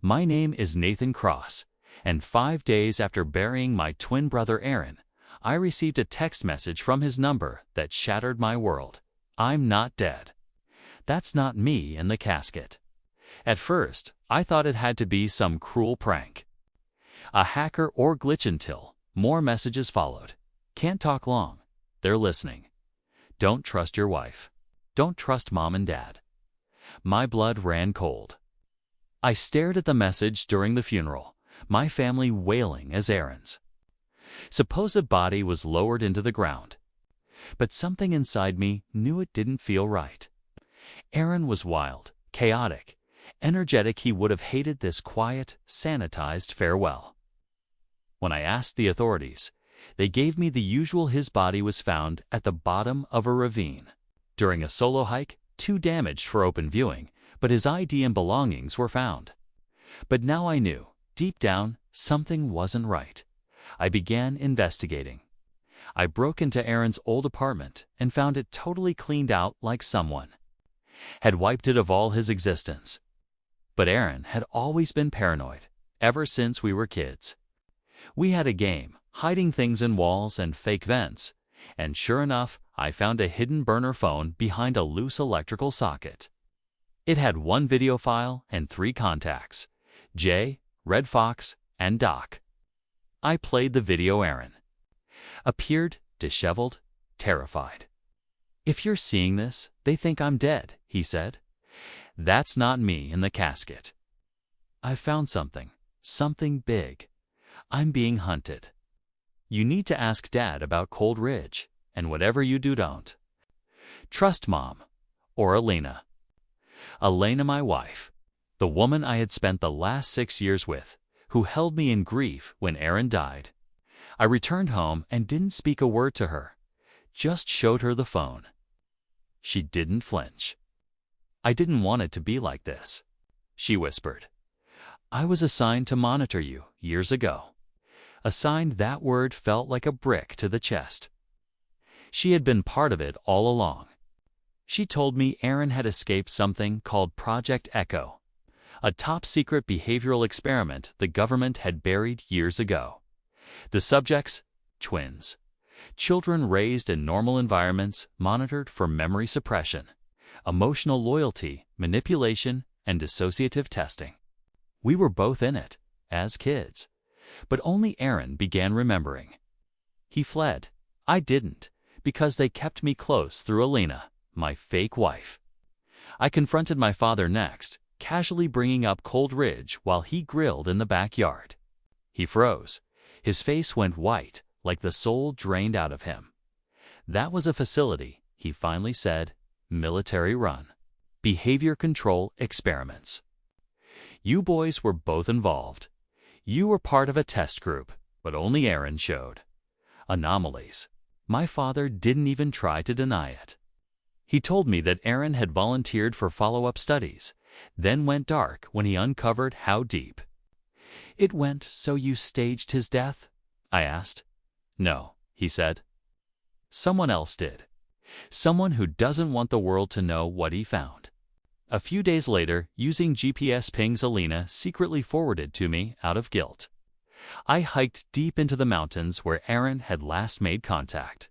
My name is Nathan Cross, and 5 days after burying my twin brother Aaron, I received a text message from his number that shattered my world. I'm not dead. That's not me in the casket. At first, I thought it had to be some cruel prank. A hacker or glitch until more messages followed. Can't talk long. They're listening. Don't trust your wife. Don't trust mom and dad. My blood ran cold. I stared at the message during the funeral, my family wailing as Aaron's supposed body was lowered into the ground. But something inside me knew it didn't feel right. Aaron was wild, chaotic, energetic. He would have hated this quiet, sanitized farewell. When I asked the authorities, they gave me the usual: his body was found at the bottom of a ravine. During a solo hike, too damaged for open viewing, but his ID and belongings were found. But now I knew, deep down, something wasn't right. I began investigating. I broke into Aaron's old apartment and found it totally cleaned out, like someone had wiped it of all his existence. But Aaron had always been paranoid, ever since we were kids. We had a game, hiding things in walls and fake vents, and sure enough, I found a hidden burner phone behind a loose electrical socket. It had 1 video file and 3 contacts: Jay, Red Fox, and Doc. I played the video. Aaron appeared, disheveled, terrified. "If you're seeing this, they think I'm dead," he said. "That's not me in the casket. I've found something big. I'm being hunted. You need to ask Dad about Cold Ridge, and whatever you do, don't trust Mom or Elena." Elena, my wife, the woman I had spent the last 6 years with, who held me in grief when Aaron died. I returned home and didn't speak a word to her, just showed her the phone. She didn't flinch. "I didn't want it to be like this," she whispered. "I was assigned to monitor you years ago." Assigned, that word felt like a brick to the chest. She had been part of it all along. She told me Aaron had escaped something called Project Echo, a top-secret behavioral experiment the government had buried years ago. The subjects? Twins. Children raised in normal environments, monitored for memory suppression, emotional loyalty, manipulation, and dissociative testing. We were both in it, as kids. But only Aaron began remembering. He fled. I didn't, because they kept me close through Elena, my fake wife. I confronted my father next, casually bringing up Cold Ridge while he grilled in the backyard. He froze. His face went white, like the soul drained out of him. "That was a facility," he finally said, "military run. Behavior control experiments. You boys were both involved. You were part of a test group, but only Aaron showed anomalies." My father didn't even try to deny it. He told me that Aaron had volunteered for follow-up studies, then went dark when he uncovered how deep it went. "So you staged his death?" I asked. "No," he said. "Someone else did. Someone who doesn't want the world to know what he found." A few days later, using GPS pings Elena secretly forwarded to me out of guilt, I hiked deep into the mountains where Aaron had last made contact.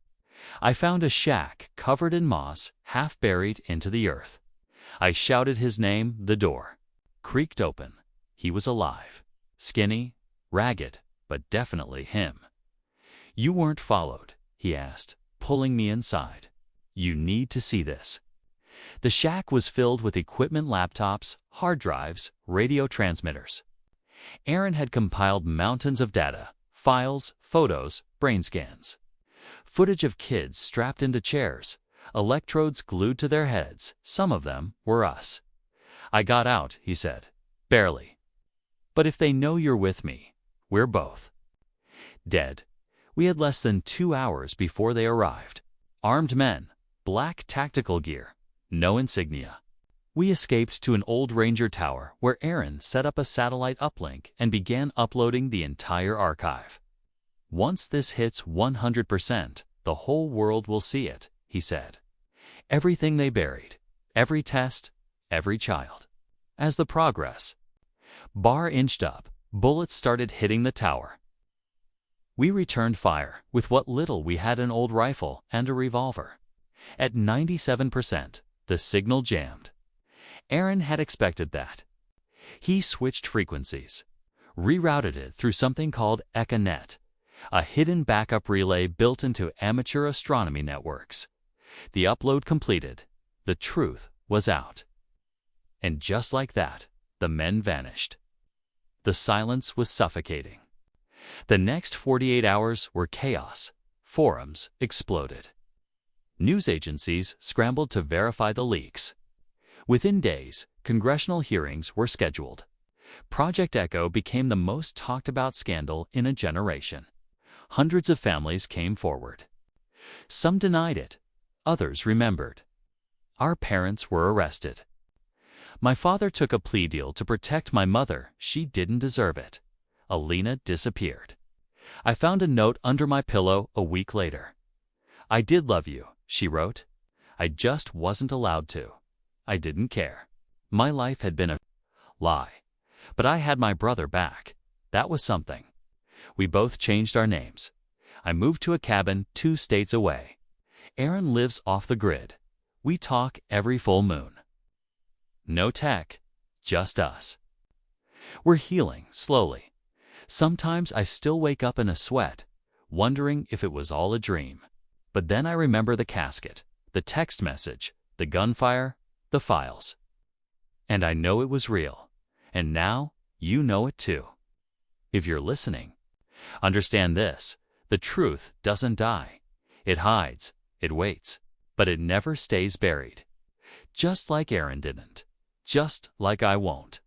I found a shack covered in moss, half buried into the earth. I shouted his name. The door creaked open. He was alive. Skinny, ragged, but definitely him. "You weren't followed?" he asked, pulling me inside. "You need to see this." The shack was filled with equipment: laptops, hard drives, radio transmitters. Aaron had compiled mountains of data, files, photos, brain scans. Footage of kids strapped into chairs, electrodes glued to their heads. Some of them were us. "I got out," he said. "Barely. But if they know you're with me, we're both dead." We had less than 2 hours before they arrived. Armed men, black tactical gear, no insignia. We escaped to an old ranger tower where Aaron set up a satellite uplink and began uploading the entire archive. "Once this hits 100%, the whole world will see it," he said. "Everything they buried, every test, every child." As the progress Bar inched up, bullets started hitting the tower. We returned fire with what little we had: an old rifle and a revolver. At 97%, the signal jammed. Aaron had expected that. He switched frequencies, rerouted it through something called EchoNet, a hidden backup relay built into amateur astronomy networks. The upload completed. The truth was out. And just like that, the men vanished. The silence was suffocating. The next 48 hours were chaos. Forums exploded. News agencies scrambled to verify the leaks. Within days, congressional hearings were scheduled. Project Echo became the most talked about scandal in a generation. Hundreds of families came forward. Some denied it. Others remembered. Our parents were arrested. My father took a plea deal to protect my mother. She didn't deserve it. Alina disappeared. I found a note under my pillow a week later. "I did love you," she wrote. "I just wasn't allowed to. I didn't care. My life had been a lie. But I had my brother back. That was something." We both changed our names. I moved to a cabin 2 states away. Aaron lives off the grid. We talk every full moon. No tech, just us. We're healing slowly. Sometimes I still wake up in a sweat, wondering if it was all a dream. But then I remember the casket, the text message, the gunfire, the files. And I know it was real. And now you know it too. If you're listening, understand this: the truth doesn't die. It hides, it waits, but it never stays buried. Just like Aaron didn't. Just like I won't.